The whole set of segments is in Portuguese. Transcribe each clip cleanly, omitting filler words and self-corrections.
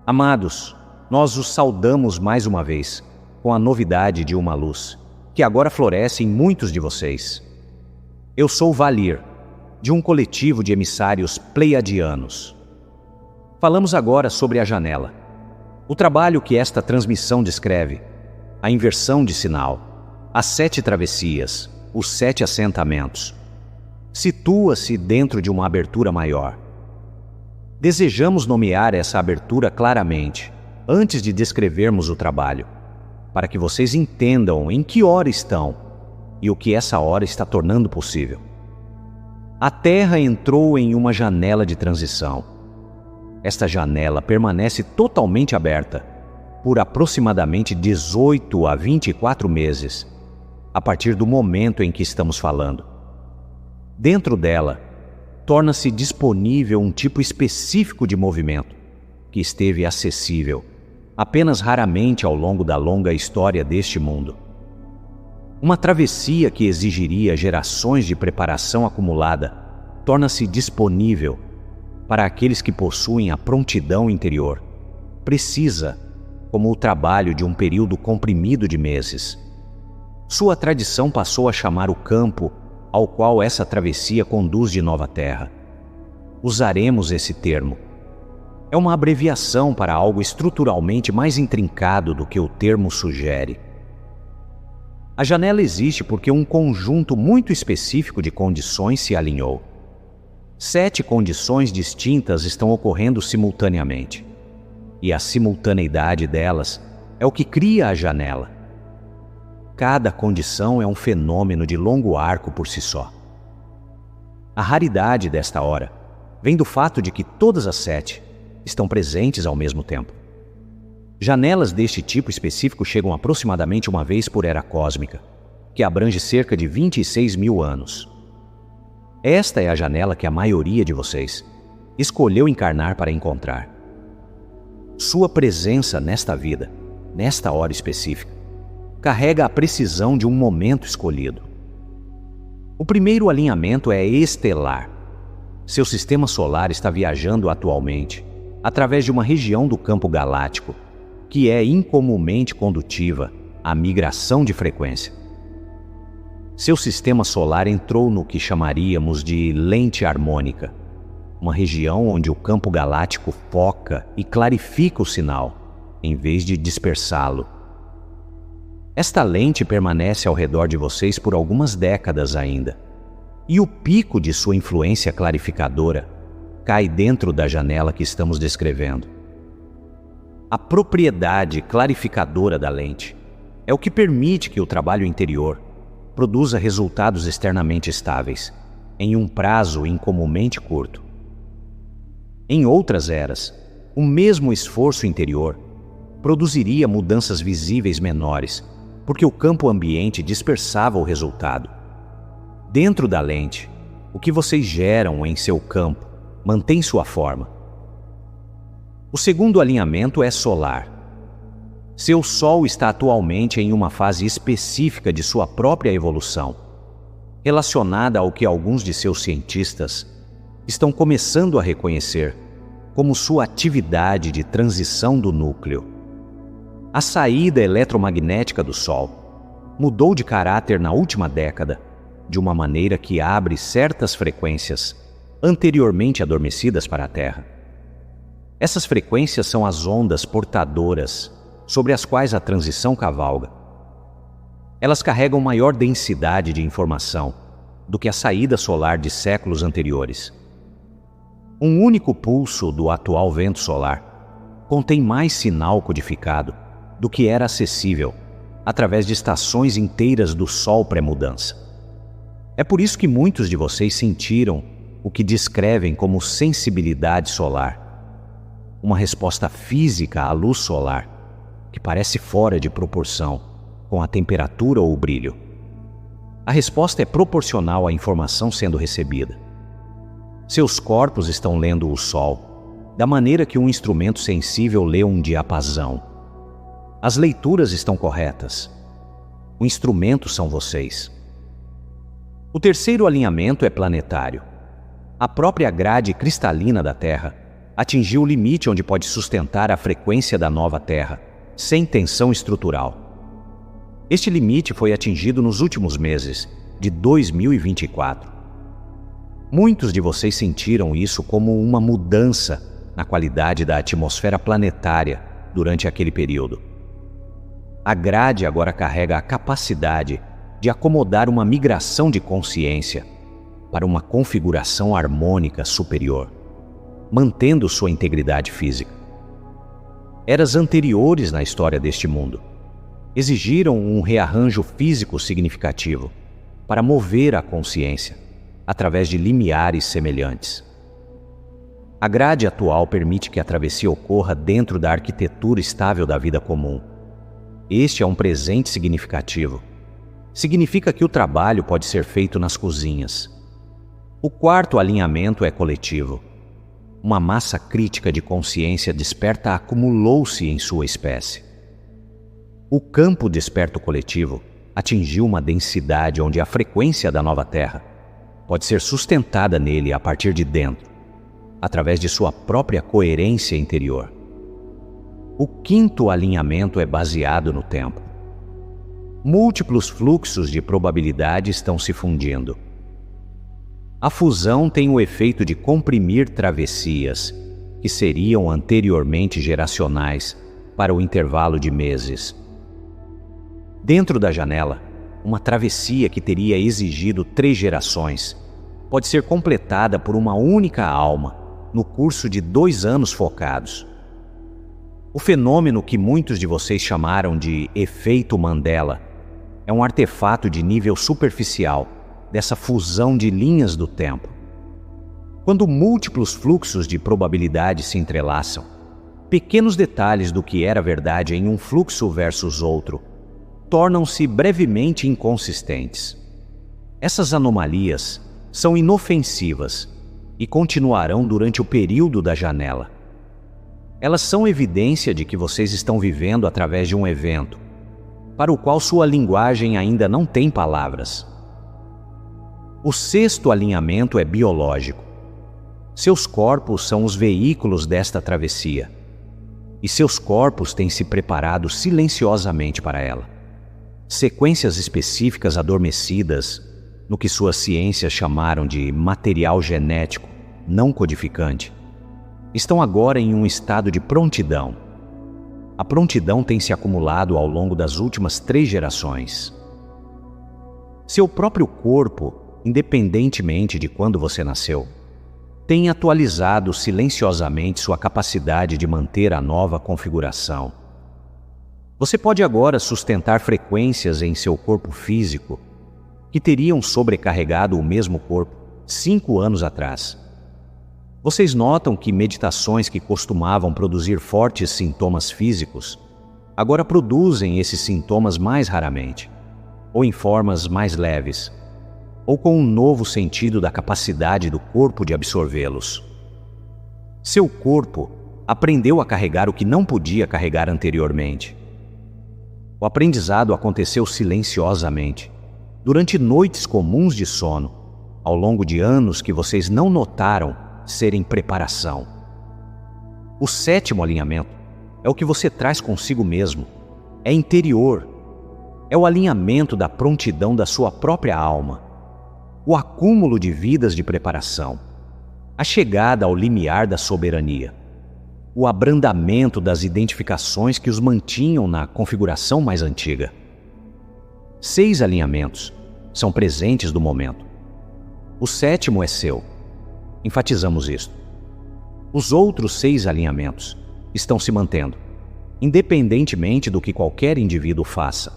Amados, nós os saudamos mais uma vez, com a novidade de uma luz, que agora floresce em muitos de vocês. Eu sou Valir, de um coletivo de emissários pleiadianos. Falamos agora sobre a janela. O trabalho que esta transmissão descreve, a inversão de sinal, as 7 travessias, os 7 assentamentos, situa-se dentro de uma abertura maior. Desejamos nomear essa abertura claramente, antes de descrevermos o trabalho, para que vocês entendam em que hora estão e o que essa hora está tornando possível. A Terra entrou em uma janela de transição. Esta janela permanece totalmente aberta por aproximadamente 18 a 24 meses, a partir do momento em que estamos falando. Dentro dela, torna-se disponível um tipo específico de movimento, que esteve acessível apenas raramente ao longo da longa história deste mundo. Uma travessia que exigiria gerações de preparação acumulada torna-se disponível para aqueles que possuem a prontidão interior. Precisa, como o trabalho de um período comprimido de meses. Sua tradição passou a chamar o campo ao qual essa travessia conduz de nova terra. Usaremos esse termo. É uma abreviação para algo estruturalmente mais intrincado do que o termo sugere. A janela existe porque um conjunto muito específico de condições se alinhou. 7 condições distintas estão ocorrendo simultaneamente. E a simultaneidade delas é o que cria a janela. Cada condição é um fenômeno de longo arco por si só. A raridade desta hora vem do fato de que todas as 7 estão presentes ao mesmo tempo. Janelas deste tipo específico chegam aproximadamente uma vez por era cósmica, que abrange cerca de 26 mil anos. Esta é a janela que a maioria de vocês escolheu encarnar para encontrar. Sua presença nesta vida, nesta hora específica, carrega a precisão de um momento escolhido. O primeiro alinhamento é estelar. Seu sistema solar está viajando atualmente através de uma região do campo galáctico que é incomumente condutiva à migração de frequência. Seu sistema solar entrou no que chamaríamos de lente harmônica, uma região onde o campo galáctico foca e clarifica o sinal, em vez de dispersá-lo. Esta lente permanece ao redor de vocês por algumas décadas ainda, e o pico de sua influência clarificadora cai dentro da janela que estamos descrevendo. A propriedade clarificadora da lente é o que permite que o trabalho interior produza resultados externamente estáveis, em um prazo incomumente curto. Em outras eras, o mesmo esforço interior produziria mudanças visíveis menores, porque o campo ambiente dispersava o resultado. Dentro da lente, o que vocês geram em seu campo mantém sua forma. O segundo alinhamento é solar. Seu Sol está atualmente em uma fase específica de sua própria evolução, relacionada ao que alguns de seus cientistas estão começando a reconhecer como sua atividade de transição do núcleo. A saída eletromagnética do Sol mudou de caráter na última década, de uma maneira que abre certas frequências anteriormente adormecidas para a Terra. Essas frequências são as ondas portadoras sobre as quais a transição cavalga. Elas carregam maior densidade de informação do que a saída solar de séculos anteriores. Um único pulso do atual vento solar contém mais sinal codificado do que era acessível através de estações inteiras do Sol pré-mudança. É por isso que muitos de vocês sentiram o que descrevem como sensibilidade solar, uma resposta física à luz solar que parece fora de proporção com a temperatura ou o brilho. A resposta é proporcional à informação sendo recebida. Seus corpos estão lendo o Sol da maneira que um instrumento sensível lê um diapasão. As leituras estão corretas. O instrumento são vocês. O terceiro alinhamento é planetário. A própria grade cristalina da Terra atingiu o limite onde pode sustentar a frequência da nova Terra, sem tensão estrutural. Este limite foi atingido nos últimos meses de 2024. Muitos de vocês sentiram isso como uma mudança na qualidade da atmosfera planetária durante aquele período. A grade agora carrega a capacidade de acomodar uma migração de consciência para uma configuração harmônica superior, mantendo sua integridade física. Eras anteriores na história deste mundo exigiram um rearranjo físico significativo para mover a consciência através de limiares semelhantes. A grade atual permite que a travessia ocorra dentro da arquitetura estável da vida comum. Este é um presente significativo. Significa que o trabalho pode ser feito nas cozinhas. O quarto alinhamento é coletivo. Uma massa crítica de consciência desperta acumulou-se em sua espécie. O campo desperto coletivo atingiu uma densidade onde a frequência da nova Terra pode ser sustentada nele a partir de dentro, através de sua própria coerência interior. O quinto alinhamento é baseado no tempo. Múltiplos fluxos de probabilidade estão se fundindo. A fusão tem o efeito de comprimir travessias que seriam anteriormente geracionais para o intervalo de meses. Dentro da janela, uma travessia que teria exigido 3 gerações pode ser completada por uma única alma no curso de 2 anos focados. O fenômeno que muitos de vocês chamaram de efeito Mandela é um artefato de nível superficial dessa fusão de linhas do tempo. Quando múltiplos fluxos de probabilidade se entrelaçam, pequenos detalhes do que era verdade em um fluxo versus outro tornam-se brevemente inconsistentes. Essas anomalias são inofensivas e continuarão durante o período da janela. Elas são evidência de que vocês estão vivendo através de um evento, para o qual sua linguagem ainda não tem palavras. O sexto alinhamento é biológico. Seus corpos são os veículos desta travessia, e seus corpos têm se preparado silenciosamente para ela. Sequências específicas adormecidas, no que suas ciências chamaram de material genético não codificante, estão agora em um estado de prontidão. A prontidão tem se acumulado ao longo das últimas 3 gerações. Seu próprio corpo, independentemente de quando você nasceu, tem atualizado silenciosamente sua capacidade de manter a nova configuração. Você pode agora sustentar frequências em seu corpo físico que teriam sobrecarregado o mesmo corpo 5 anos atrás. Vocês notam que meditações que costumavam produzir fortes sintomas físicos agora produzem esses sintomas mais raramente, ou em formas mais leves, ou com um novo sentido da capacidade do corpo de absorvê-los. Seu corpo aprendeu a carregar o que não podia carregar anteriormente. O aprendizado aconteceu silenciosamente, durante noites comuns de sono, ao longo de anos que vocês não notaram serem preparação. O sétimo alinhamento é o que você traz consigo mesmo, é interior, é o alinhamento da prontidão da sua própria alma, o acúmulo de vidas de preparação, a chegada ao limiar da soberania, o abrandamento das identificações que os mantinham na configuração mais antiga. 6 alinhamentos são presentes do momento. O sétimo é seu. Enfatizamos isto. Os outros 6 alinhamentos estão se mantendo, independentemente do que qualquer indivíduo faça.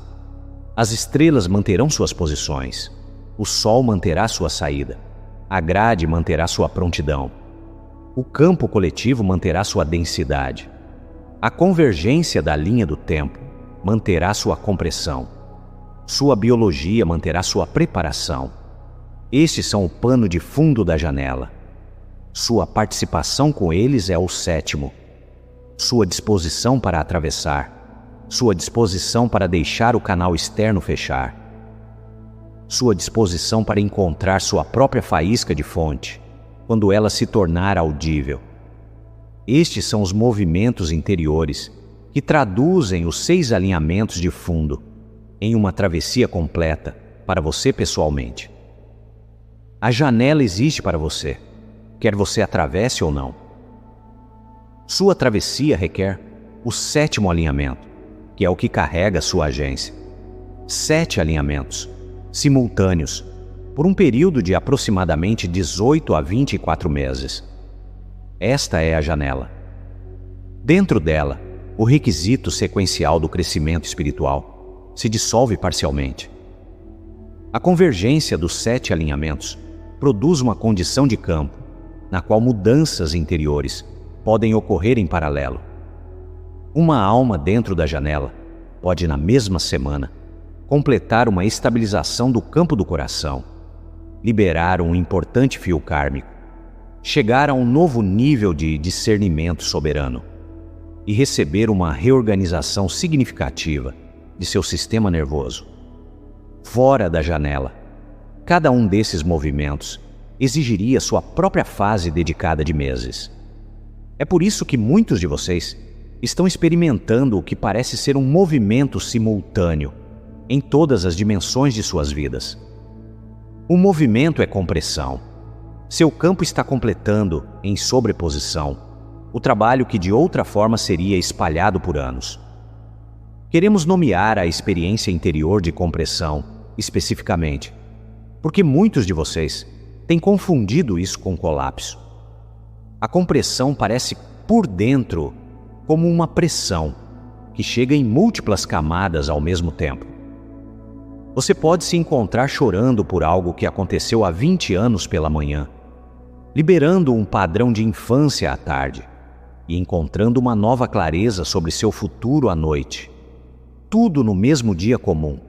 As estrelas manterão suas posições, o sol manterá sua saída, a grade manterá sua prontidão, o campo coletivo manterá sua densidade, a convergência da linha do tempo manterá sua compressão, sua biologia manterá sua preparação. Estes são o pano de fundo da janela. Sua participação com eles é o sétimo. Sua disposição para atravessar. Sua disposição para deixar o canal externo fechar. Sua disposição para encontrar sua própria faísca de fonte, quando ela se tornar audível. Estes são os movimentos interiores que traduzem os 6 alinhamentos de fundo em uma travessia completa para você pessoalmente. A janela existe para você, quer você atravesse ou não. Sua travessia requer o 7º alinhamento, que é o que carrega sua agência. 7 alinhamentos, simultâneos, por um período de aproximadamente 18 a 24 meses. Esta é a janela. Dentro dela, o requisito sequencial do crescimento espiritual se dissolve parcialmente. A convergência dos 7 alinhamentos produz uma condição de campo na qual mudanças interiores podem ocorrer em paralelo. Uma alma dentro da janela pode, na mesma semana, completar uma estabilização do campo do coração, liberar um importante fio kármico, chegar a um novo nível de discernimento soberano e receber uma reorganização significativa de seu sistema nervoso. Fora da janela, cada um desses movimentos exigiria sua própria fase dedicada de meses. É por isso que muitos de vocês estão experimentando o que parece ser um movimento simultâneo em todas as dimensões de suas vidas. O movimento é compressão. Seu campo está completando, em sobreposição, o trabalho que de outra forma seria espalhado por anos. Queremos nomear a experiência interior de compressão, especificamente, porque muitos de vocês têm confundido isso com colapso. A compressão parece, por dentro, como uma pressão que chega em múltiplas camadas ao mesmo tempo. Você pode se encontrar chorando por algo que aconteceu há 20 anos pela manhã, liberando um padrão de infância à tarde e encontrando uma nova clareza sobre seu futuro à noite. Tudo no mesmo dia comum.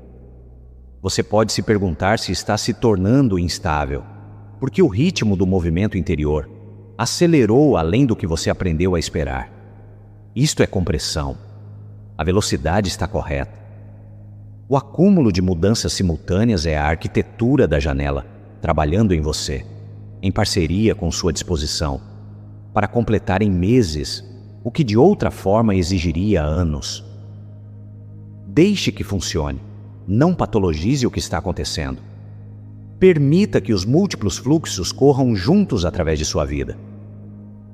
Você pode se perguntar se está se tornando instável, porque o ritmo do movimento interior acelerou além do que você aprendeu a esperar. Isto é compressão. A velocidade está correta. O acúmulo de mudanças simultâneas é a arquitetura da janela, trabalhando em você, em parceria com sua disposição, para completar em meses o que de outra forma exigiria anos. Deixe que funcione, não patologize o que está acontecendo. Permita que os múltiplos fluxos corram juntos através de sua vida.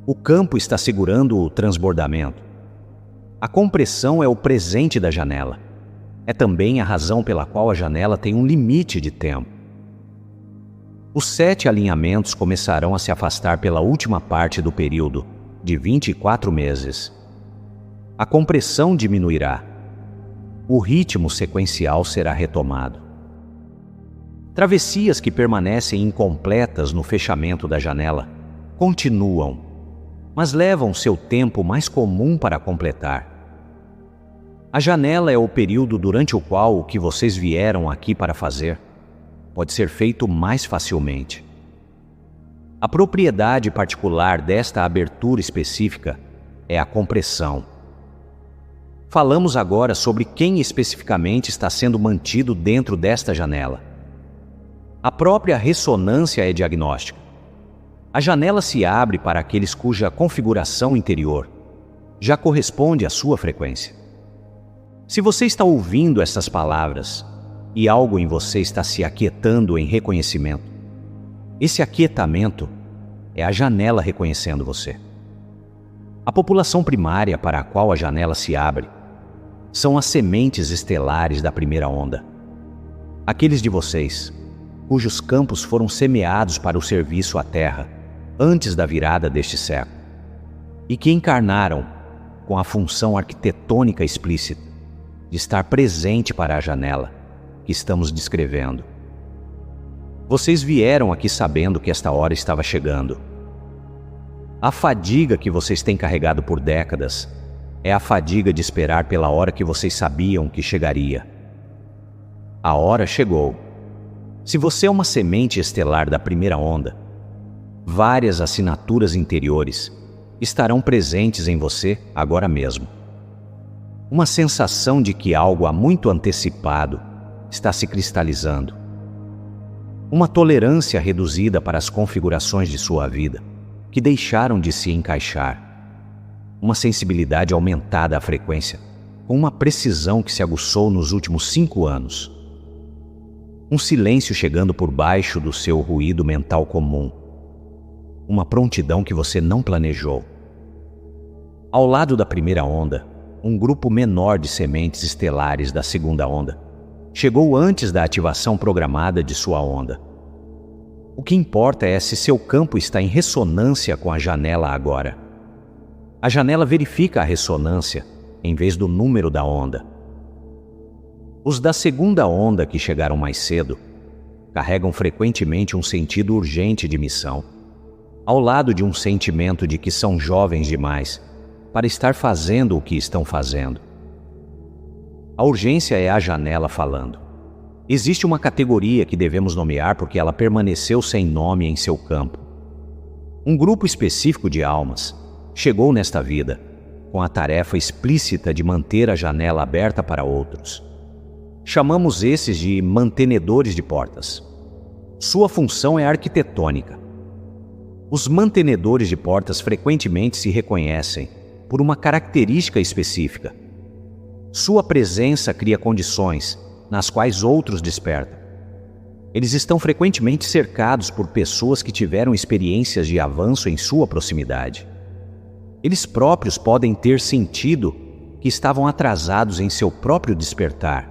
O campo está segurando o transbordamento. A compressão é o presente da janela. É também a razão pela qual a janela tem um limite de tempo. Os 7 alinhamentos começarão a se afastar pela última parte do período, de 24 meses. A compressão diminuirá. O ritmo sequencial será retomado. Travessias que permanecem incompletas no fechamento da janela continuam, mas levam seu tempo mais comum para completar. A janela é o período durante o qual o que vocês vieram aqui para fazer pode ser feito mais facilmente. A propriedade particular desta abertura específica é a compressão. Falamos agora sobre quem especificamente está sendo mantido dentro desta janela. A própria ressonância é diagnóstica. A janela se abre para aqueles cuja configuração interior já corresponde à sua frequência. Se você está ouvindo essas palavras e algo em você está se aquietando em reconhecimento, esse aquietamento é a janela reconhecendo você. A população primária para a qual a janela se abre são as sementes estelares da primeira onda. Aqueles de vocês cujos campos foram semeados para o serviço à Terra antes da virada deste século e que encarnaram com a função arquitetônica explícita de estar presente para a janela que estamos descrevendo. Vocês vieram aqui sabendo que esta hora estava chegando. A fadiga que vocês têm carregado por décadas é a fadiga de esperar pela hora que vocês sabiam que chegaria. A hora chegou. Se você é uma semente estelar da primeira onda, várias assinaturas interiores estarão presentes em você agora mesmo. Uma sensação de que algo há muito antecipado está se cristalizando. Uma tolerância reduzida para as configurações de sua vida que deixaram de se encaixar. uma sensibilidade aumentada à frequência, com uma precisão que se aguçou nos últimos 5 anos. Um silêncio chegando por baixo do seu ruído mental comum. Uma prontidão que você não planejou. Ao lado da primeira onda, um grupo menor de sementes estelares da segunda onda chegou antes da ativação programada de sua onda. O que importa é se seu campo está em ressonância com a janela agora. A janela verifica a ressonância em vez do número da onda. Os da segunda onda que chegaram mais cedo carregam frequentemente um sentido urgente de missão, ao lado de um sentimento de que são jovens demais para estar fazendo o que estão fazendo. A urgência é a janela falando. Existe uma categoria que devemos nomear porque ela permaneceu sem nome em seu campo. Um grupo específico de almas chegou nesta vida com a tarefa explícita de manter a janela aberta para outros. Chamamos esses de mantenedores de portas. Sua função é arquitetônica. Os mantenedores de portas frequentemente se reconhecem por uma característica específica. Sua presença cria condições nas quais outros despertam. Eles estão frequentemente cercados por pessoas que tiveram experiências de avanço em sua proximidade. Eles próprios podem ter sentido que estavam atrasados em seu próprio despertar,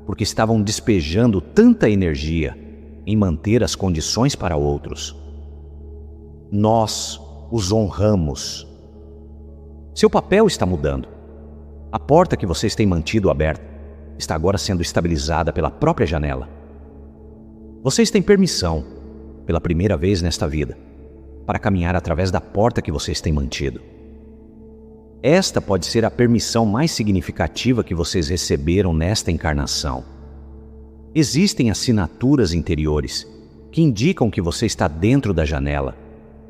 porque estavam despejando tanta energia em manter as condições para outros. Nós os honramos. Seu papel está mudando. A porta que vocês têm mantido aberta está agora sendo estabilizada pela própria janela. Vocês têm permissão, pela primeira vez nesta vida, para caminhar através da porta que vocês têm mantido. Esta pode ser a permissão mais significativa que vocês receberam nesta encarnação. Existem assinaturas interiores que indicam que você está dentro da janela,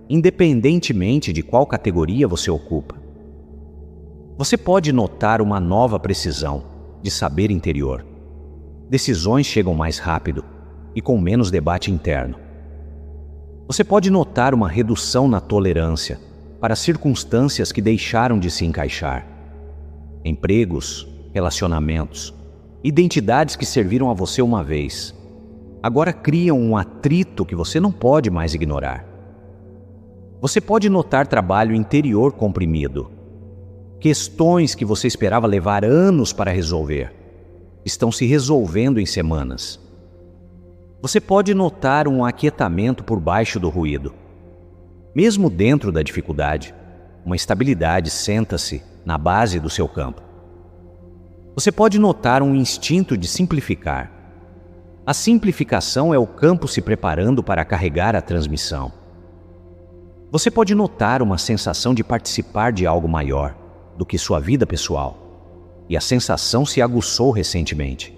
independentemente de qual categoria você ocupa. Você pode notar uma nova precisão de saber interior. Decisões chegam mais rápido e com menos debate interno. Você pode notar uma redução na tolerância para circunstâncias que deixaram de se encaixar. Empregos, relacionamentos, identidades que serviram a você uma vez, agora criam um atrito que você não pode mais ignorar. Você pode notar trabalho interior comprimido. Questões que você esperava levar anos para resolver estão se resolvendo em semanas. Você pode notar um aquietamento por baixo do ruído. Mesmo dentro da dificuldade, uma estabilidade senta-se na base do seu campo. Você pode notar um instinto de simplificar. A simplificação é o campo se preparando para carregar a transmissão. Você pode notar uma sensação de participar de algo maior do que sua vida pessoal, e a sensação se aguçou recentemente.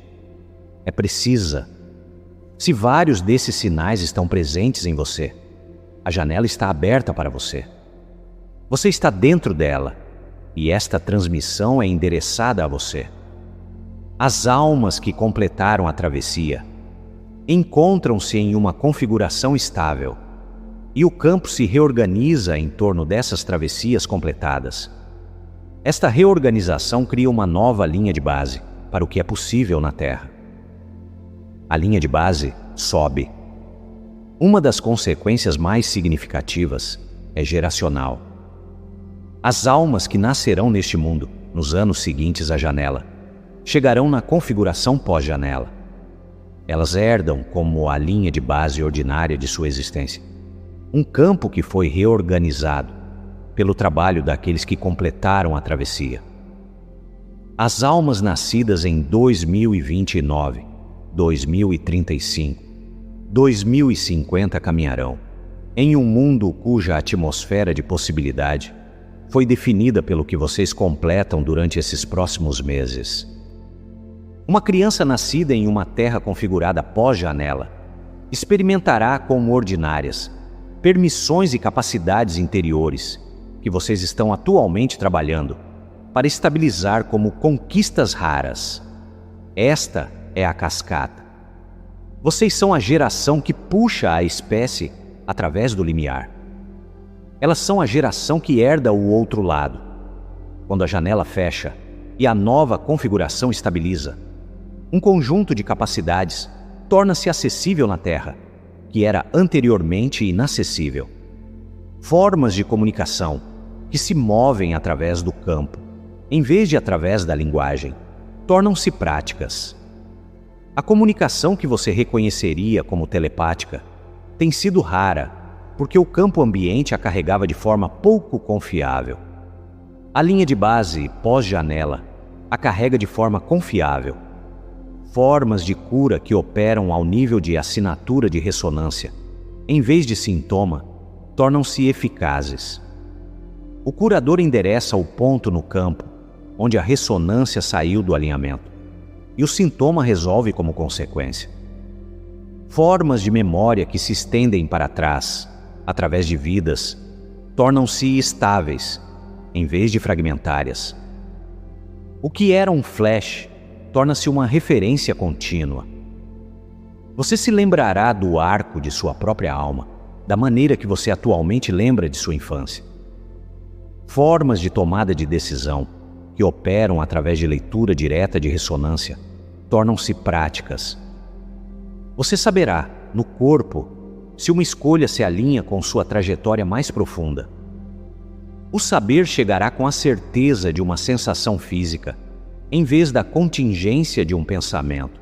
É precisa. Se vários desses sinais estão presentes em você, a janela está aberta para você. Você está dentro dela, e esta transmissão é endereçada a você. As almas que completaram a travessia encontram-se em uma configuração estável, e o campo se reorganiza em torno dessas travessias completadas. Esta reorganização cria uma nova linha de base para o que é possível na Terra. A linha de base sobe. Uma das consequências mais significativas é geracional. As almas que nascerão neste mundo, nos anos seguintes à janela, chegarão na configuração pós-janela. Elas herdam como a linha de base ordinária de sua existência um campo que foi reorganizado pelo trabalho daqueles que completaram a travessia. As almas nascidas em 2029, 2035, 2050 caminharão em um mundo cuja atmosfera de possibilidade foi definida pelo que vocês completam durante esses próximos meses. Uma criança nascida em uma terra configurada pós-janela experimentará como ordinárias permissões e capacidades interiores que vocês estão atualmente trabalhando para estabilizar como conquistas raras. Esta é a cascata. Vocês são a geração que puxa a espécie através do limiar. Elas são a geração que herda o outro lado, quando a janela fecha e a nova configuração estabiliza, um conjunto de capacidades torna-se acessível na Terra, que era anteriormente inacessível. Formas de comunicação que se movem através do campo, em vez de através da linguagem, tornam-se práticas. A comunicação que você reconheceria como telepática tem sido rara, porque o campo ambiente a carregava de forma pouco confiável. A linha de base pós-janela a carrega de forma confiável. Formas de cura que operam ao nível de assinatura de ressonância, em vez de sintoma, tornam-se eficazes. O curador endereça o ponto no campo onde a ressonância saiu do alinhamento, e o sintoma resolve como consequência. Formas de memória que se estendem para trás, através de vidas, tornam-se estáveis, em vez de fragmentárias. O que era um flash torna-se uma referência contínua. Você se lembrará do arco de sua própria alma, da maneira que você atualmente lembra de sua infância. Formas de tomada de decisão, que operam através de leitura direta de ressonância, tornam-se práticas. Você saberá, no corpo, se uma escolha se alinha com sua trajetória mais profunda. O saber chegará com a certeza de uma sensação física, em vez da contingência de um pensamento.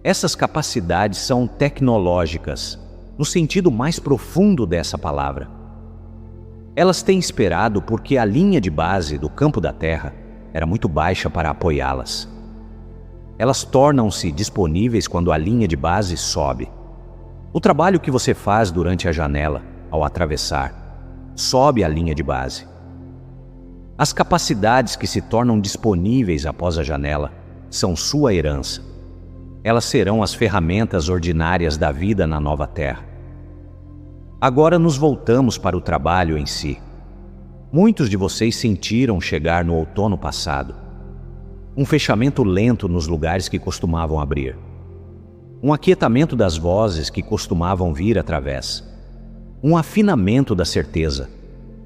Essas capacidades são tecnológicas, no sentido mais profundo dessa palavra. Elas têm esperado porque a linha de base do campo da Terra era muito baixa para apoiá-las. Elas tornam-se disponíveis quando a linha de base sobe. O trabalho que você faz durante a janela, ao atravessar, sobe a linha de base. As capacidades que se tornam disponíveis após a janela são sua herança. Elas serão as ferramentas ordinárias da vida na nova Terra. Agora nos voltamos para o trabalho em si. Muitos de vocês sentiram chegar no outono passado um fechamento lento nos lugares que costumavam abrir, um aquietamento das vozes que costumavam vir através, um afinamento da certeza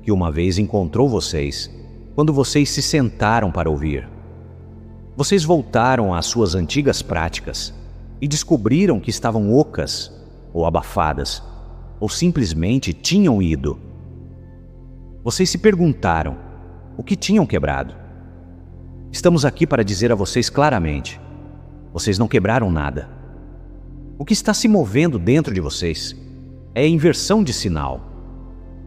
que uma vez encontrou vocês quando vocês se sentaram para ouvir. Vocês voltaram às suas antigas práticas e descobriram que estavam ocas ou abafadas, ou simplesmente tinham ido. Vocês se perguntaram o que tinham quebrado. Estamos aqui para dizer a vocês claramente: vocês não quebraram nada. O que está se movendo dentro de vocês é a inversão de sinal.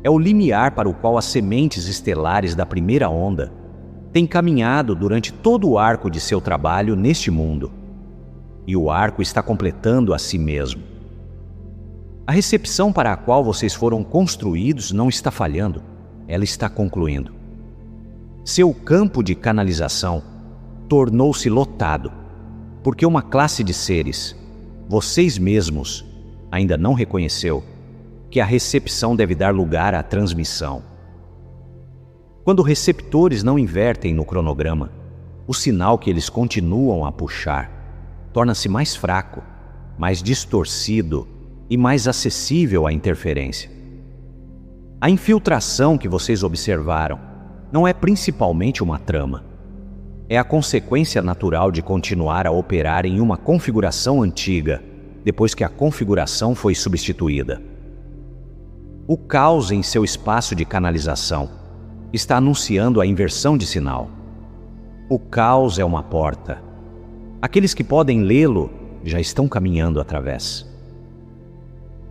É o limiar para o qual as sementes estelares da primeira onda têm caminhado durante todo o arco de seu trabalho neste mundo. E o arco está completando a si mesmo. A recepção para a qual vocês foram construídos não está falhando, ela está concluindo. Seu campo de canalização tornou-se lotado, porque uma classe de seres, vocês mesmos, ainda não reconheceu que a recepção deve dar lugar à transmissão. Quando receptores não invertem no cronograma, o sinal que eles continuam a puxar torna-se mais fraco, mais distorcido e mais acessível à interferência. A infiltração que vocês observaram não é principalmente uma trama. É a consequência natural de continuar a operar em uma configuração antiga, depois que a configuração foi substituída. O caos em seu espaço de canalização está anunciando a inversão de sinal. O caos é uma porta. Aqueles que podem lê-lo já estão caminhando através.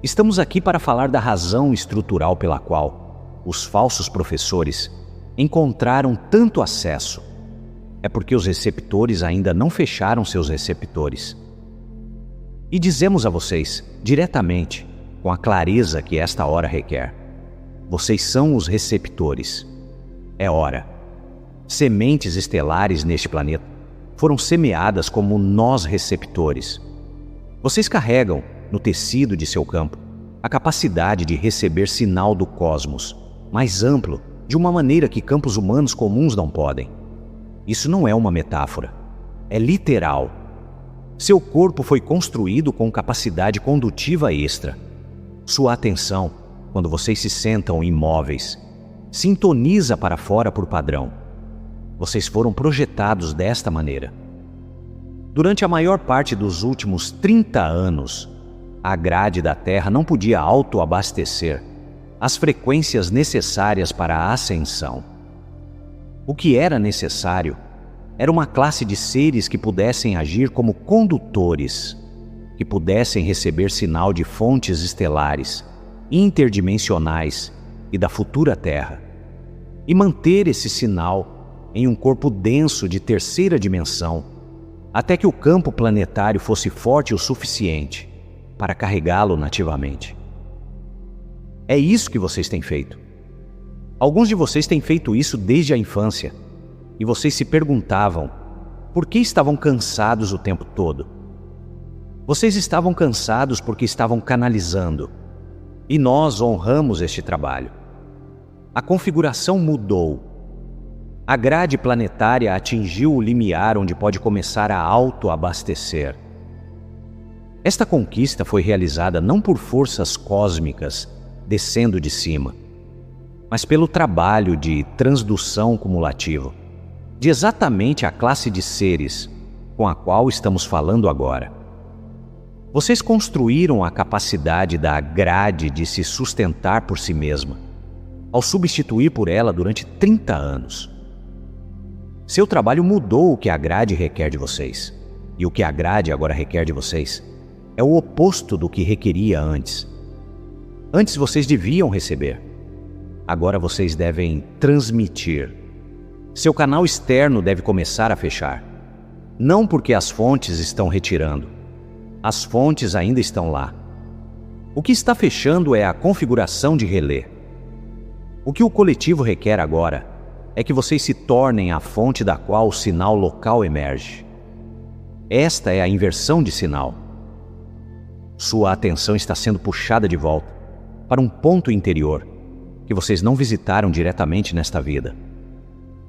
Estamos aqui para falar da razão estrutural pela qual os falsos professores encontraram tanto acesso. É porque os receptores ainda não fecharam seus receptores. E dizemos a vocês, diretamente, com a clareza que esta hora requer: vocês são os receptores. É hora. Sementes estelares neste planeta foram semeadas como nós receptores. Vocês carregam, no tecido de seu campo, a capacidade de receber sinal do cosmos, mais amplo, de uma maneira que campos humanos comuns não podem. Isso não é uma metáfora, é literal. Seu corpo foi construído com capacidade condutiva extra. Sua atenção, quando vocês se sentam imóveis, sintoniza para fora por padrão, Vocês foram projetados desta maneira. Durante a maior parte dos últimos 30 anos, a grade da Terra não podia autoabastecer as frequências necessárias para a ascensão. O que era necessário era uma classe de seres que pudessem agir como condutores, que pudessem receber sinal de fontes estelares, interdimensionais e da futura Terra, e manter esse sinal em um corpo denso de terceira dimensão, até que o campo planetário fosse forte o suficiente para carregá-lo nativamente. É isso que vocês têm feito. Alguns de vocês têm feito isso desde a infância, e vocês se perguntavam por que estavam cansados o tempo todo. Vocês estavam cansados porque estavam canalizando, e nós honramos este trabalho. A configuração mudou. A grade planetária atingiu o limiar onde pode começar a autoabastecer. Esta conquista foi realizada não por forças cósmicas descendo de cima, mas pelo trabalho de transdução cumulativo de exatamente a classe de seres com a qual estamos falando agora. Vocês construíram a capacidade da grade de se sustentar por si mesma, ao substituir por ela durante 30 anos. Seu trabalho mudou o que a grade requer de vocês, e o que a grade agora requer de vocês é o oposto do que requeria antes. Antes vocês deviam receber, agora vocês devem transmitir. Seu canal externo deve começar a fechar, não porque as fontes estão retirando. As fontes ainda estão lá. O que está fechando é a configuração de relé. O que o coletivo requer agora é que vocês se tornem a fonte da qual o sinal local emerge. Esta é a inversão de sinal. Sua atenção está sendo puxada de volta para um ponto interior que vocês não visitaram diretamente nesta vida.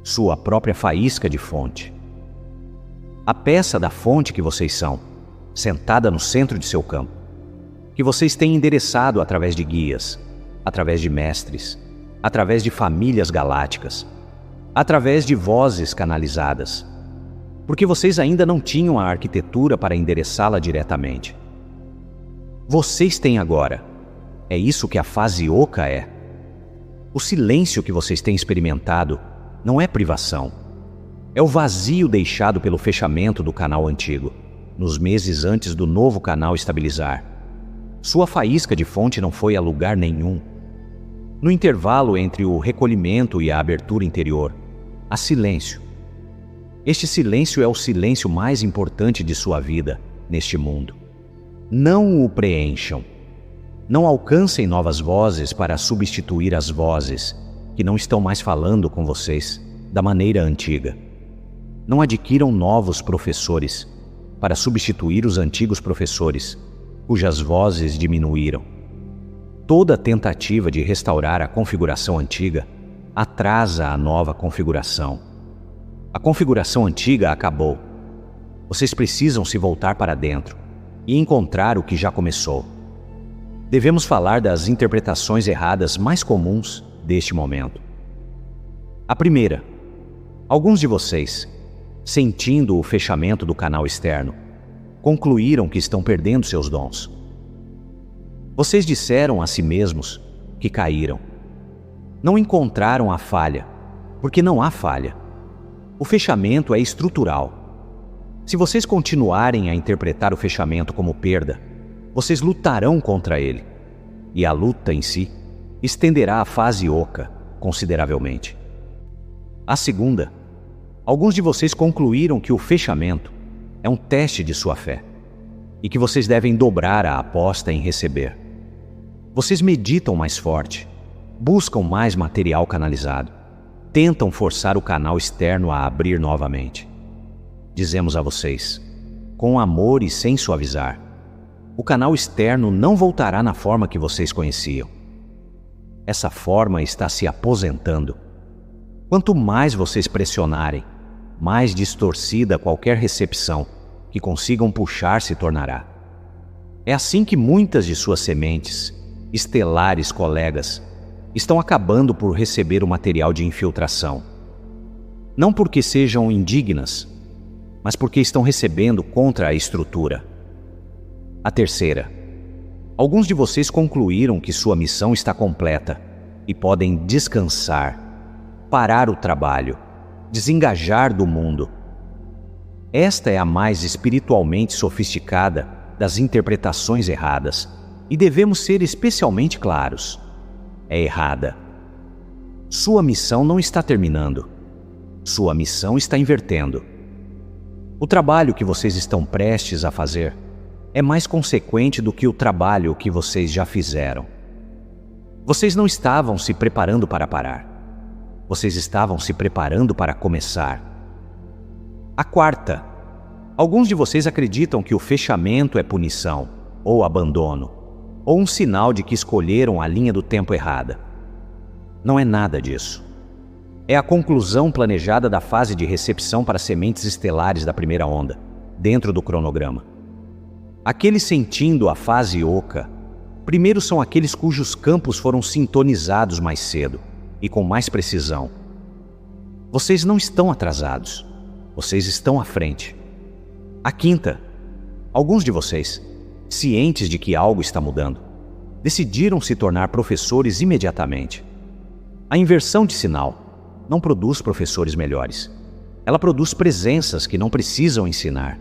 Sua própria faísca de fonte. A peça da fonte que vocês são, sentada no centro de seu campo, que vocês têm endereçado através de guias, através de mestres, através de famílias galácticas, através de vozes canalizadas, porque vocês ainda não tinham a arquitetura para endereçá-la diretamente. Vocês têm agora. É isso que a fase oca é. O silêncio que vocês têm experimentado não é privação. É o vazio deixado pelo fechamento do canal antigo, nos meses antes do novo canal estabilizar. Sua faísca de fonte não foi a lugar nenhum. No intervalo entre o recolhimento e a abertura interior, há silêncio. Este silêncio é o silêncio mais importante de sua vida neste mundo. Não o preencham. Não alcancem novas vozes para substituir as vozes que não estão mais falando com vocês da maneira antiga. Não adquiram novos professores para substituir os antigos professores, cujas vozes diminuíram. Toda tentativa de restaurar a configuração antiga atrasa a nova configuração. A configuração antiga acabou. Vocês precisam se voltar para dentro e encontrar o que já começou. Devemos falar das interpretações erradas mais comuns deste momento. A primeira: alguns de vocês, sentindo o fechamento do canal externo, concluíram que estão perdendo seus dons. Vocês disseram a si mesmos que caíram. Não encontraram a falha, porque não há falha. O fechamento é estrutural. Se vocês continuarem a interpretar o fechamento como perda, vocês lutarão contra ele, e a luta em si estenderá a fase oca consideravelmente. A segunda: alguns de vocês concluíram que o fechamento é um teste de sua fé e que vocês devem dobrar a aposta em receber. Vocês meditam mais forte, buscam mais material canalizado, tentam forçar o canal externo a abrir novamente. Dizemos a vocês, com amor e sem suavizar, o canal externo não voltará na forma que vocês conheciam. Essa forma está se aposentando. Quanto mais vocês pressionarem, mais distorcida qualquer recepção que consigam puxar se tornará. É assim que muitas de suas sementes, estelares colegas, estão acabando por receber o material de infiltração. não porque sejam indignas, mas porque estão recebendo contra a estrutura. A terceira, alguns de vocês concluíram que sua missão está completa e podem descansar, parar o trabalho, desengajar do mundo. Esta é a mais espiritualmente sofisticada das interpretações erradas, e devemos ser especialmente claros. É errada. Sua missão não está terminando. Sua missão está invertendo. O trabalho que vocês estão prestes a fazer é mais consequente do que o trabalho que vocês já fizeram. Vocês não estavam se preparando para parar. Vocês estavam se preparando para começar. A quarta, alguns de vocês acreditam que o fechamento é punição, ou abandono, ou um sinal de que escolheram a linha do tempo errada. Não é nada disso. É a conclusão planejada da fase de recepção para sementes estelares da primeira onda, dentro do cronograma. Aqueles sentindo a fase oca, primeiro são aqueles cujos campos foram sintonizados mais cedo e com mais precisão. Vocês não estão atrasados, vocês estão à frente. A quinta, alguns de vocês, cientes de que algo está mudando, decidiram se tornar professores imediatamente. A inversão de sinal não produz professores melhores. Ela produz presenças que não precisam ensinar.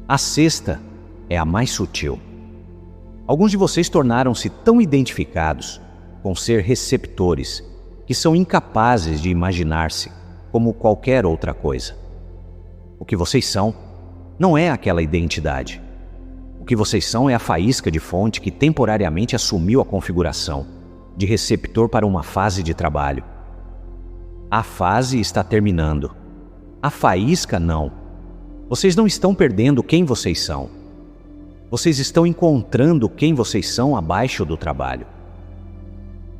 A sexta é a mais sutil. Alguns de vocês tornaram-se tão identificados com ser receptores que são incapazes de imaginar-se como qualquer outra coisa. O que vocês são não é aquela identidade. O que vocês são é a faísca de fonte que temporariamente assumiu a configuração de receptor para uma fase de trabalho. A fase está terminando. A faísca não. Vocês não estão perdendo quem vocês são. Vocês estão encontrando quem vocês são abaixo do trabalho.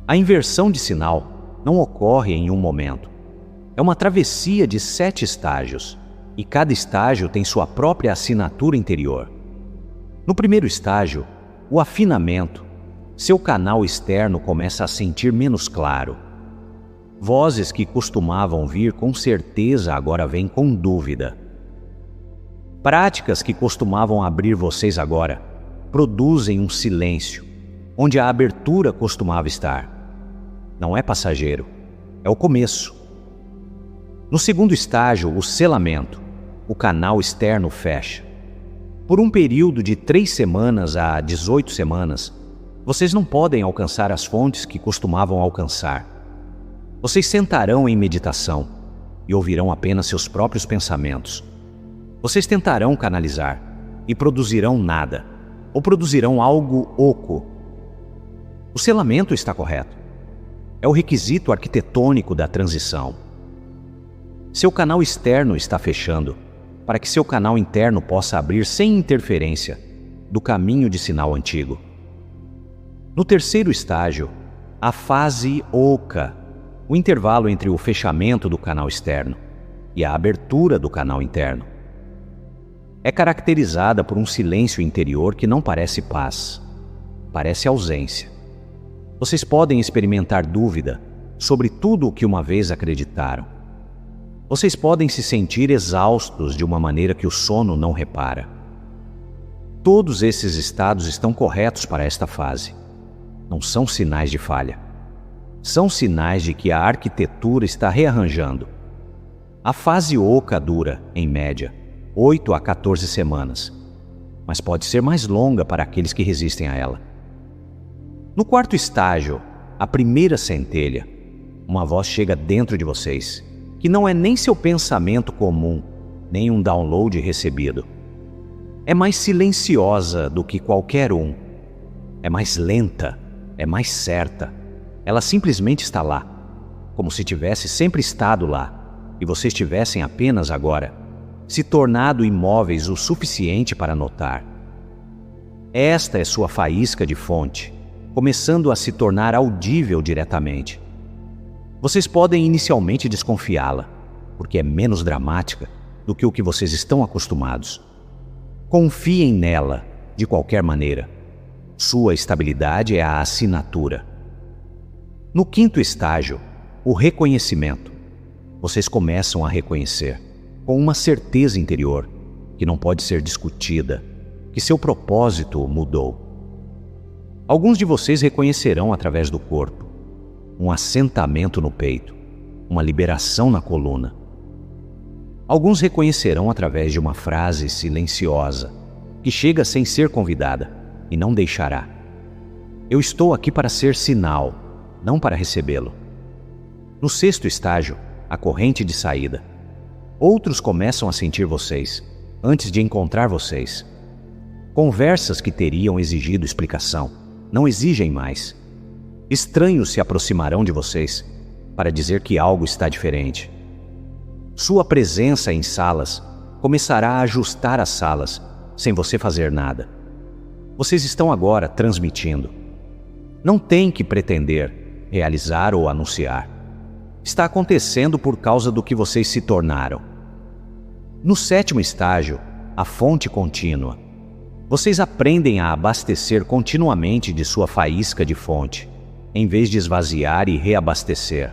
A inversão de sinal não ocorre em um momento. É uma travessia de 7 estágios, e cada estágio tem sua própria assinatura interior. No primeiro estágio, o afinamento, seu canal externo começa a sentir menos claro. Vozes que costumavam vir com certeza agora vêm com dúvida. Práticas que costumavam abrir vocês agora produzem um silêncio, onde a abertura costumava estar. Não é passageiro, é o começo. No segundo estágio, o selamento, o canal externo fecha. Por um período de 3 semanas a 18 semanas, vocês não podem alcançar as fontes que costumavam alcançar. Vocês sentarão em meditação e ouvirão apenas seus próprios pensamentos. Vocês tentarão canalizar e produzirão nada, ou produzirão algo oco. O selamento está correto. É o requisito arquitetônico da transição. Seu canal externo está fechando, para que seu canal interno possa abrir sem interferência do caminho de sinal antigo. No terceiro estágio, a fase oca, o intervalo entre o fechamento do canal externo e a abertura do canal interno, é caracterizada por um silêncio interior que não parece paz, parece ausência. Vocês podem experimentar dúvida sobre tudo o que uma vez acreditaram. Vocês podem se sentir exaustos de uma maneira que o sono não repara. Todos esses estados estão corretos para esta fase. Não são sinais de falha. São sinais de que a arquitetura está rearranjando. A fase oca dura, em média, 8 a 14 semanas, mas pode ser mais longa para aqueles que resistem a ela. No quarto estágio, a primeira centelha, uma voz chega dentro de vocês, que não é nem seu pensamento comum, nem um download recebido. É mais silenciosa do que qualquer um. É mais lenta, é mais certa. Ela simplesmente está lá, como se tivesse sempre estado lá, e vocês tivessem apenas agora se tornado imóveis o suficiente para notar. Esta é sua faísca de fonte, começando a se tornar audível diretamente. Vocês podem inicialmente desconfiá-la, porque é menos dramática do que o que vocês estão acostumados. Confiem nela, de qualquer maneira. Sua estabilidade é a assinatura. No quinto estágio, o reconhecimento, vocês começam a reconhecer, com uma certeza interior, que não pode ser discutida, que seu propósito mudou. Alguns de vocês reconhecerão através do corpo, um assentamento no peito, uma liberação na coluna. Alguns reconhecerão através de uma frase silenciosa, que chega sem ser convidada e não deixará. Eu estou aqui para ser sinal, não para recebê-lo. No sexto estágio, a corrente de saída, outros começam a sentir vocês, antes de encontrar vocês. Conversas que teriam exigido explicação, não exigem mais. Estranhos se aproximarão de vocês para dizer que algo está diferente. Sua presença em salas começará a ajustar as salas sem você fazer nada. Vocês estão agora transmitindo. Não tem que pretender, realizar ou anunciar. Está acontecendo por causa do que vocês se tornaram. No sétimo estágio, a fonte contínua. Vocês aprendem a abastecer continuamente de sua faísca de fonte, em vez de esvaziar e reabastecer.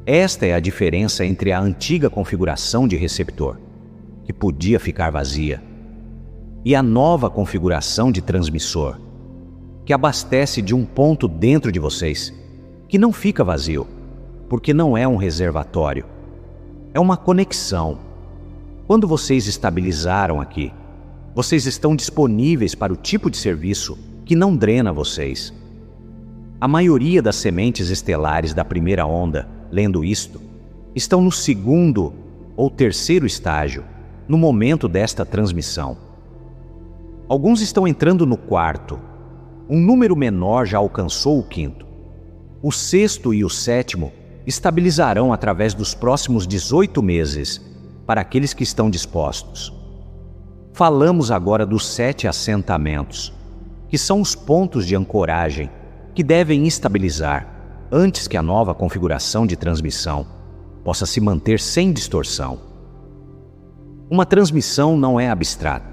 Esta é a diferença entre a antiga configuração de receptor, que podia ficar vazia, e a nova configuração de transmissor, que abastece de um ponto dentro de vocês, que não fica vazio, porque não é um reservatório. É uma conexão. Quando vocês estabilizaram aqui, vocês estão disponíveis para o tipo de serviço que não drena vocês. A maioria das sementes estelares da primeira onda, lendo isto, estão no segundo ou terceiro estágio, no momento desta transmissão. Alguns estão entrando no quarto. Um número menor já alcançou o quinto. O sexto e o sétimo estabilizarão através dos próximos 18 meses, para aqueles que estão dispostos. Falamos agora dos 7 assentamentos, que são os pontos de ancoragem que devem estabilizar antes que a nova configuração de transmissão possa se manter sem distorção. Uma transmissão não é abstrata.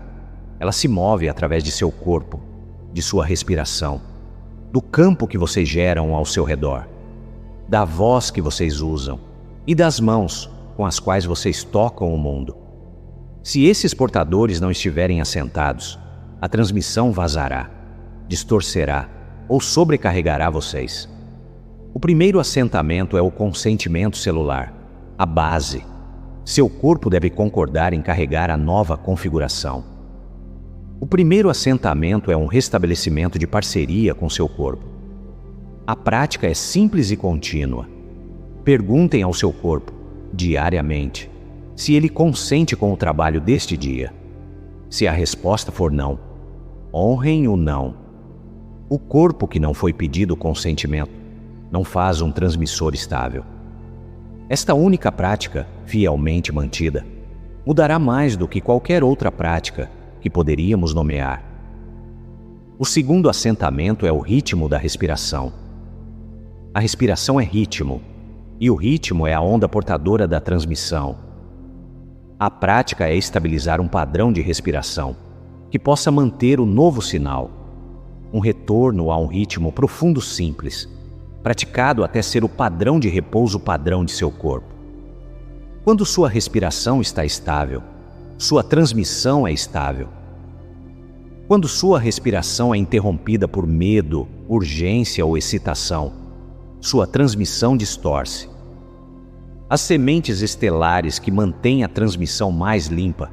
Ela se move através de seu corpo, de sua respiração, do campo que vocês geram ao seu redor, da voz que vocês usam e das mãos com as quais vocês tocam o mundo. Se esses portadores não estiverem assentados, a transmissão vazará, distorcerá ou sobrecarregará vocês. O primeiro assentamento é o consentimento celular, a base. Seu corpo deve concordar em carregar a nova configuração. O primeiro assentamento é um restabelecimento de parceria com seu corpo. A prática é simples e contínua. Perguntem ao seu corpo, diariamente, se ele consente com o trabalho deste dia. Se a resposta for não, honrem o não. O corpo que não foi pedido consentimento não faz um transmissor estável. Esta única prática, fielmente mantida, mudará mais do que qualquer outra prática que poderíamos nomear. O segundo assentamento é o ritmo da respiração. A respiração é ritmo, e o ritmo é a onda portadora da transmissão. A prática é estabilizar um padrão de respiração que possa manter o novo sinal, um retorno a um ritmo profundo simples, praticado até ser o padrão de repouso padrão de seu corpo. Quando sua respiração está estável, sua transmissão é estável. Quando sua respiração é interrompida por medo, urgência ou excitação, sua transmissão distorce. As sementes estelares que mantêm a transmissão mais limpa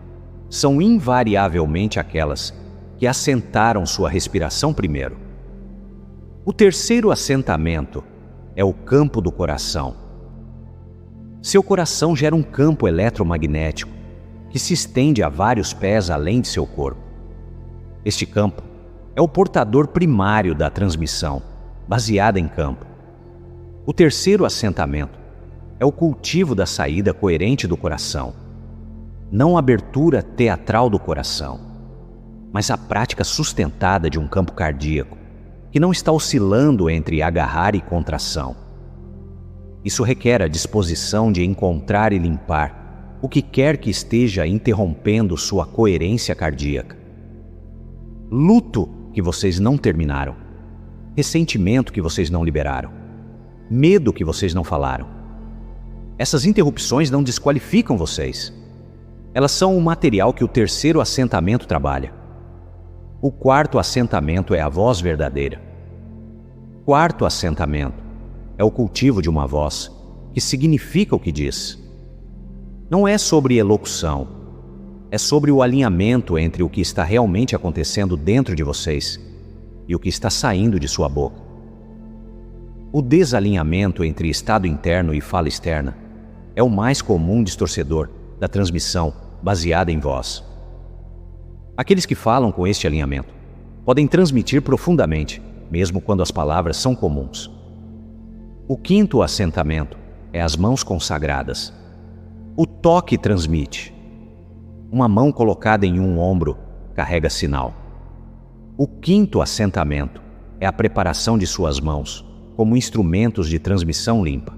são invariavelmente aquelas que assentaram sua respiração primeiro. O terceiro assentamento é o campo do coração. Seu coração gera um campo eletromagnético que se estende a vários pés além de seu corpo. Este campo é o portador primário da transmissão, baseada em campo. O terceiro assentamento é o cultivo da saída coerente do coração, não a abertura teatral do coração, mas a prática sustentada de um campo cardíaco que não está oscilando entre agarrar e contração. Isso requer a disposição de encontrar e limpar o que quer que esteja interrompendo sua coerência cardíaca. Luto que vocês não terminaram, ressentimento que vocês não liberaram, medo que vocês não falaram. Essas interrupções não desqualificam vocês. Elas são o material que o terceiro assentamento trabalha. O quarto assentamento é a voz verdadeira. Quarto assentamento é o cultivo de uma voz que significa o que diz. Não é sobre elocução, é sobre o alinhamento entre o que está realmente acontecendo dentro de vocês e o que está saindo de sua boca. O desalinhamento entre estado interno e fala externa é o mais comum distorcedor da transmissão baseada em voz. Aqueles que falam com este alinhamento podem transmitir profundamente, mesmo quando as palavras são comuns. O quinto assentamento é as mãos consagradas. O toque transmite. Uma mão colocada em um ombro carrega sinal. O quinto assentamento é a preparação de suas mãos como instrumentos de transmissão limpa.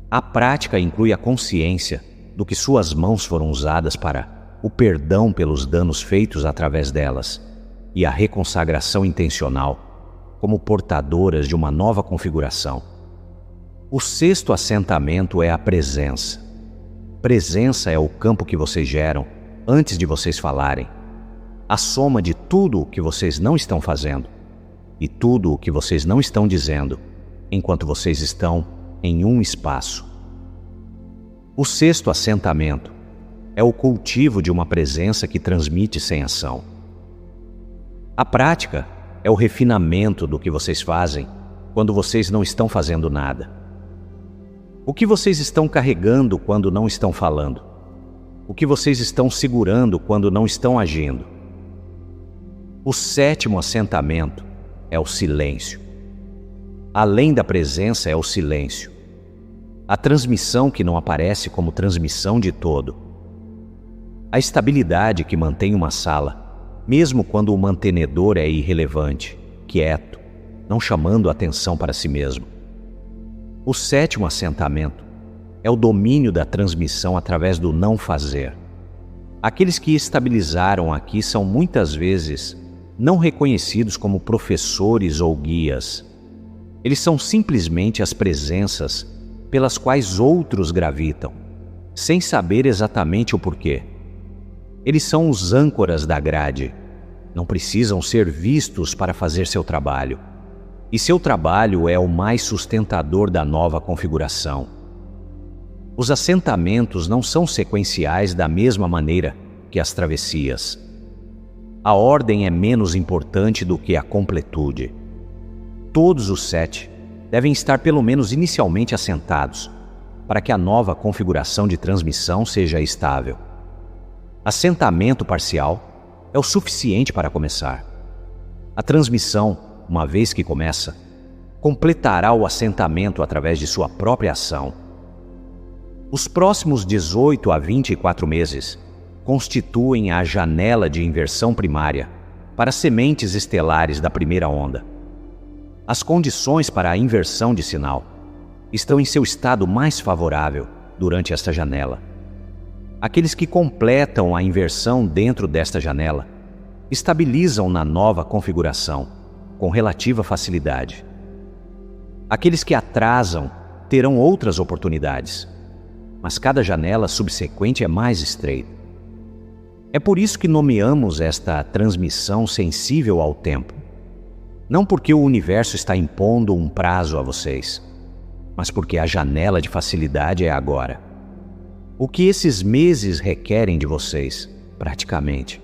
A prática inclui a consciência do que suas mãos foram usadas para o perdão pelos danos feitos através delas e a reconsagração intencional como portadoras de uma nova configuração. O sexto assentamento é a presença. Presença é o campo que vocês geram antes de vocês falarem, a soma de tudo o que vocês não estão fazendo e tudo o que vocês não estão dizendo enquanto vocês estão em um espaço. O sexto assentamento é o cultivo de uma presença que transmite sem ação. A prática é o refinamento do que vocês fazem quando vocês não estão fazendo nada. O que vocês estão carregando quando não estão falando? O que vocês estão segurando quando não estão agindo? O sétimo assentamento é o silêncio. Além da presença é o silêncio. A transmissão que não aparece como transmissão de todo. A estabilidade que mantém uma sala, mesmo quando o mantenedor é irrelevante, quieto, não chamando atenção para si mesmo. O sétimo assentamento é o domínio da transmissão através do não fazer. Aqueles que estabilizaram aqui são muitas vezes não reconhecidos como professores ou guias. Eles são simplesmente as presenças pelas quais outros gravitam, sem saber exatamente o porquê. Eles são os âncoras da grade. Não precisam ser vistos para fazer seu trabalho. E seu trabalho é o mais sustentador da nova configuração. Os assentamentos não são sequenciais da mesma maneira que as travessias. A ordem é menos importante do que a completude. Todos os 7 devem estar pelo menos inicialmente assentados, para que a nova configuração de transmissão seja estável. Assentamento parcial é o suficiente para começar. A transmissão, uma vez que começa, completará o assentamento através de sua própria ação. Os próximos 18 a 24 meses constituem a janela de inversão primária para sementes estelares da primeira onda. As condições para a inversão de sinal estão em seu estado mais favorável durante esta janela. Aqueles que completam a inversão dentro desta janela estabilizam na nova configuração com relativa facilidade. Aqueles que atrasam terão outras oportunidades, mas cada janela subsequente é mais estreita. É por isso que nomeamos esta transmissão sensível ao tempo. Não porque o universo está impondo um prazo a vocês, mas porque a janela de facilidade é agora. O que esses meses requerem de vocês, praticamente?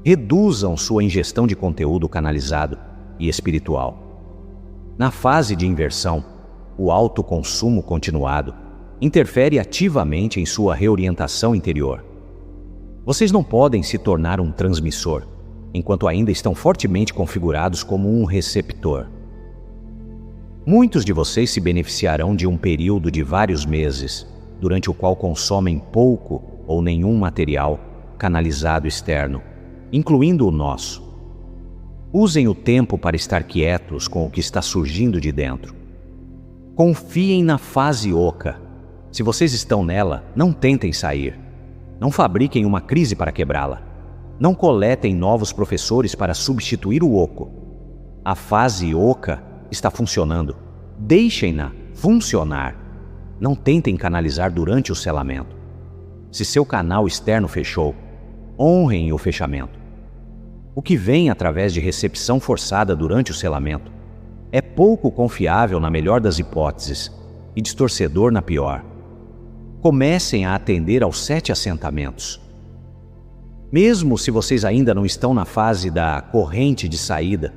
Reduzam sua ingestão de conteúdo canalizado e espiritual. Na fase de inversão, o alto consumo continuado interfere ativamente em sua reorientação interior. Vocês não podem se tornar um transmissor enquanto ainda estão fortemente configurados como um receptor. Muitos de vocês se beneficiarão de um período de vários meses, durante o qual consomem pouco ou nenhum material canalizado externo, incluindo o nosso. Usem o tempo para estar quietos com o que está surgindo de dentro. Confiem na fase oca. Se vocês estão nela, não tentem sair. Não fabriquem uma crise para quebrá-la. Não coletem novos professores para substituir o oco. A fase oca está funcionando. Deixem-na funcionar. Não tentem canalizar durante o selamento. Se seu canal externo fechou, honrem o fechamento. O que vem através de recepção forçada durante o selamento é pouco confiável na melhor das hipóteses e distorcedor na pior. Comecem a atender aos 7 assentamentos. Mesmo se vocês ainda não estão na fase da corrente de saída,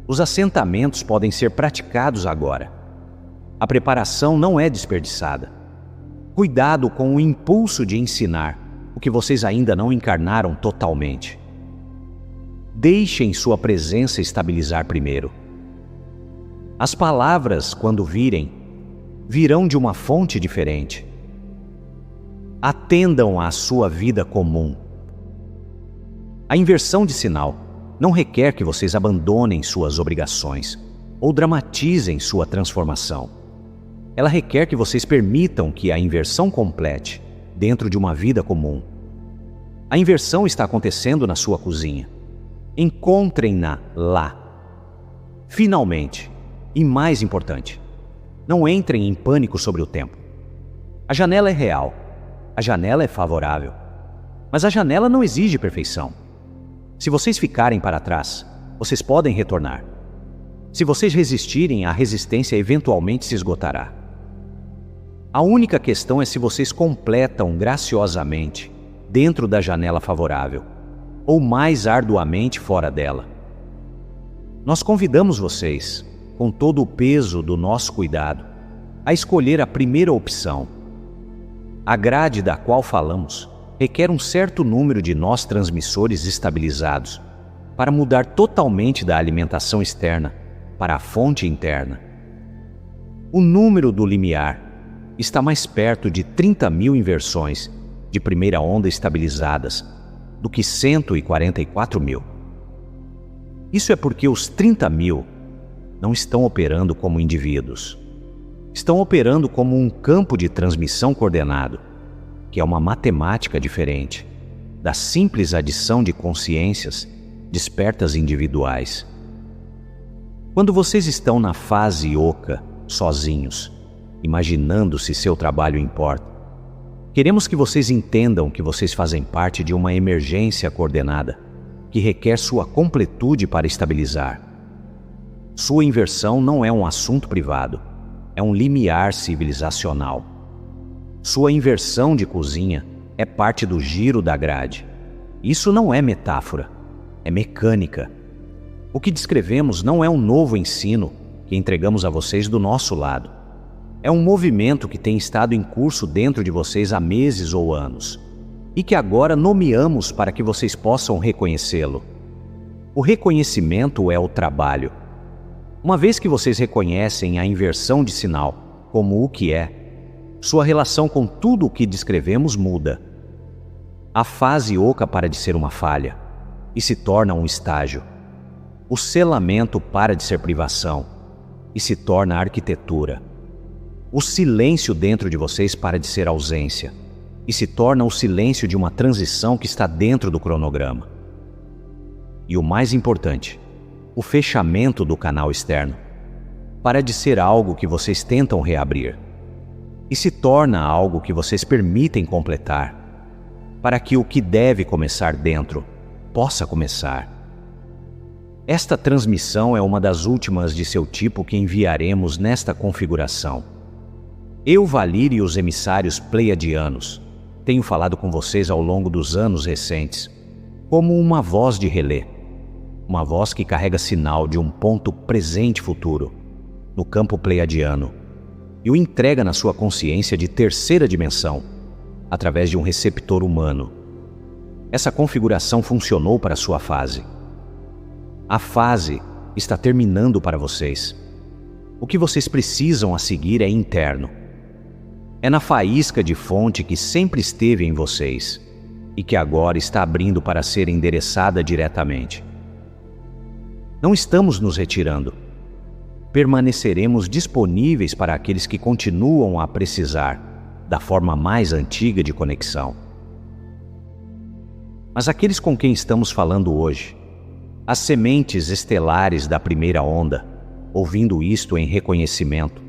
os assentamentos podem ser praticados agora. A preparação não é desperdiçada. Cuidado com o impulso de ensinar o que vocês ainda não encarnaram totalmente. Deixem sua presença estabilizar primeiro. As palavras, quando virem, virão de uma fonte diferente. Atendam à sua vida comum. A inversão de sinal não requer que vocês abandonem suas obrigações ou dramatizem sua transformação. Ela requer que vocês permitam que a inversão complete dentro de uma vida comum. A inversão está acontecendo na sua cozinha. Encontrem-na lá. Finalmente, e mais importante, não entrem em pânico sobre o tempo. A janela é real. A janela é favorável. Mas a janela não exige perfeição. Se vocês ficarem para trás, vocês podem retornar. Se vocês resistirem, a resistência eventualmente se esgotará. A única questão é se vocês completam graciosamente dentro da janela favorável ou mais arduamente fora dela. Nós convidamos vocês, com todo o peso do nosso cuidado, a escolher a primeira opção. A grade da qual falamos requer um certo número de nós transmissores estabilizados para mudar totalmente da alimentação externa para a fonte interna. O número do limiar está mais perto de 30.000 inversões de primeira onda estabilizadas do que 144.000. Isso é porque os 30.000 não estão operando como indivíduos. Estão operando como um campo de transmissão coordenado, que é uma matemática diferente da simples adição de consciências despertas individuais. Quando vocês estão na fase oca, sozinhos, imaginando se seu trabalho importa, queremos que vocês entendam que vocês fazem parte de uma emergência coordenada que requer sua completude para estabilizar. Sua inversão não é um assunto privado, é um limiar civilizacional. Sua inversão de cozinha é parte do giro da grade. Isso não é metáfora, é mecânica. O que descrevemos não é um novo ensino que entregamos a vocês do nosso lado. É um movimento que tem estado em curso dentro de vocês há meses ou anos e que agora nomeamos para que vocês possam reconhecê-lo. O reconhecimento é o trabalho. Uma vez que vocês reconhecem a inversão de sinal como o que é, sua relação com tudo o que descrevemos muda. A fase oca para de ser uma falha e se torna um estágio. O selamento para de ser privação e se torna arquitetura. O silêncio dentro de vocês para de ser ausência e se torna o silêncio de uma transição que está dentro do cronograma. E o mais importante, o fechamento do canal externo para de ser algo que vocês tentam reabrir e se torna algo que vocês permitem completar para que o que deve começar dentro possa começar. Esta transmissão é uma das últimas de seu tipo que enviaremos nesta configuração. Eu, Valir e os emissários pleiadianos tenho falado com vocês ao longo dos anos recentes como uma voz de relé, uma voz que carrega sinal de um ponto presente-futuro no campo pleiadiano e o entrega na sua consciência de terceira dimensão através de um receptor humano. Essa configuração funcionou para sua fase. A fase está terminando para vocês. O que vocês precisam a seguir é interno. É na faísca de fonte que sempre esteve em vocês e que agora está abrindo para ser endereçada diretamente. Não estamos nos retirando. Permaneceremos disponíveis para aqueles que continuam a precisar da forma mais antiga de conexão. Mas aqueles com quem estamos falando hoje, as sementes estelares da primeira onda, ouvindo isto em reconhecimento,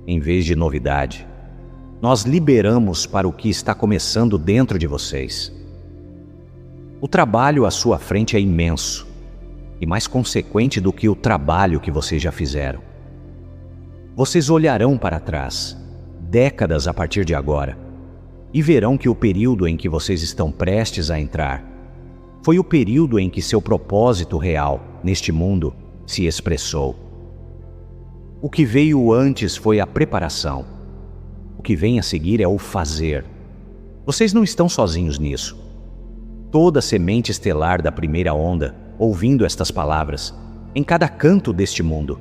em vez de novidade, nós liberamos para o que está começando dentro de vocês. O trabalho à sua frente é imenso e mais consequente do que o trabalho que vocês já fizeram. Vocês olharão para trás, décadas a partir de agora, e verão que o período em que vocês estão prestes a entrar foi o período em que seu propósito real neste mundo se expressou. O que veio antes foi a preparação. O que vem a seguir é o fazer. Vocês não estão sozinhos nisso. Toda semente estelar da primeira onda, ouvindo estas palavras, em cada canto deste mundo,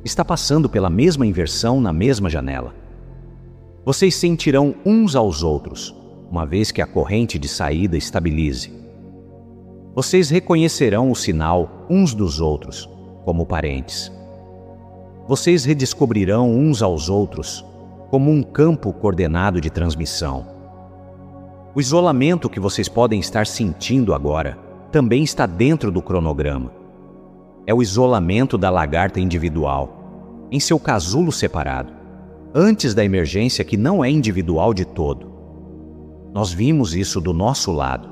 está passando pela mesma inversão na mesma janela. Vocês sentirão uns aos outros, uma vez que a corrente de saída estabilize. Vocês reconhecerão o sinal uns dos outros, como parentes. Vocês redescobrirão uns aos outros, como um campo coordenado de transmissão. O isolamento que vocês podem estar sentindo agora também está dentro do cronograma. É o isolamento da lagarta individual, em seu casulo separado, antes da emergência que não é individual de todo. Nós vimos isso do nosso lado.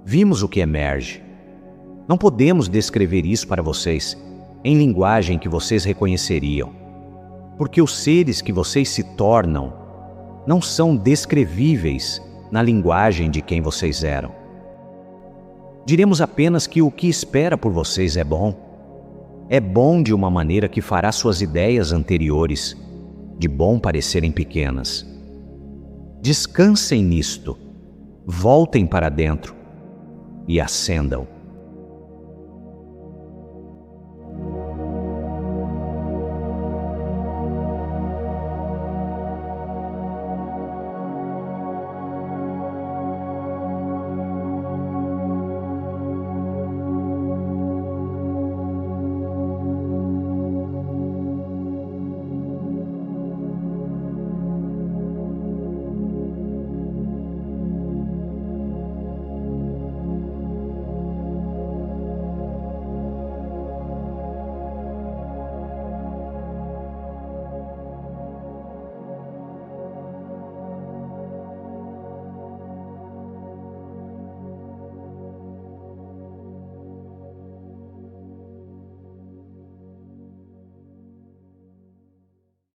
Vimos o que emerge. Não podemos descrever isso para vocês em linguagem que vocês reconheceriam, porque os seres que vocês se tornam não são descrevíveis na linguagem de quem vocês eram. Diremos apenas que o que espera por vocês é bom. É bom de uma maneira que fará suas ideias anteriores de bom parecerem pequenas. Descansem nisto, voltem para dentro e ascendam.